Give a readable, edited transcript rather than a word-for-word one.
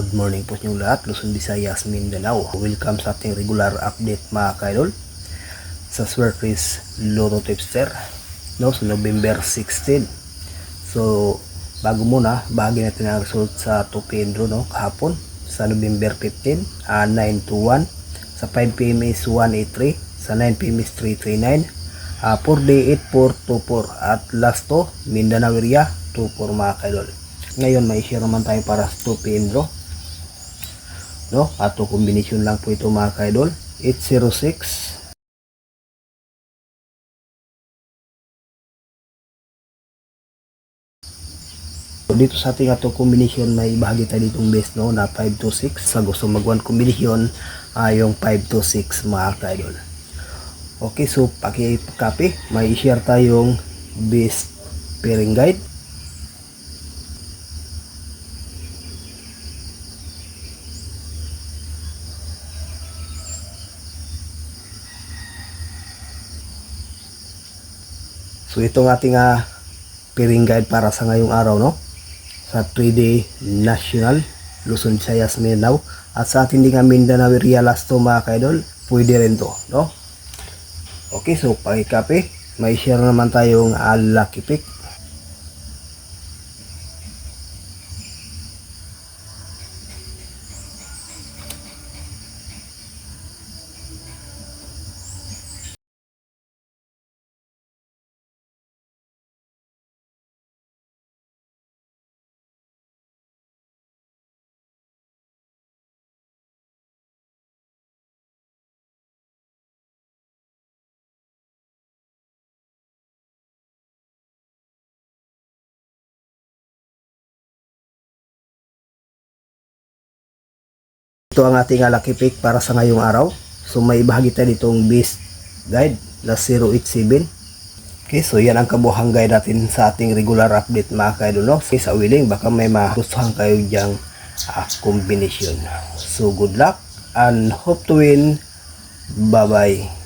Good morning po sa inyong lahat, Luzon, Visayas, Mindanao. Welcome sa ating regular update mga kaidol sa Swertres Lotto Tipster no, sa November 16. So, bago muna, bahagi natin ang result sa 2 PM draw no, kahapon sa November 15, 921. Sa 5 PM is 183, sa 9 PM is 339, 4D 8424 at last to Mindanao area 24 mga kaidol. Ngayon may share naman tayo para sa 2 PM draw no, ato kombinasyon lang po ito mga kaidol. 806, so dito sa ating ato kombinasyon may bahagi tayo ditong base no na 526. Sa gusto mag 1 kombinasyon yung 526 mga kaidol. Okay, so paki-copy, may share tayong base pairing guide. So itong ating pairing guide para sa ngayong araw no, sa 3D National Luzon, Visayas, Mindanao at sa ating ding Mindanao area last to mga kaidol, pwede rin to no. Okay, so paki-copy, may share naman tayong lucky pick. Ito ang ating lucky pick para sa ngayong araw. So may bahagi tayo ditong base guide na 087. Okay, so yan ang kabuhang guide natin sa ating regular update mga kaidol no. Okay, sa willing baka may magustuhan kayo diyang combination. So good luck and hope to win. Bye bye.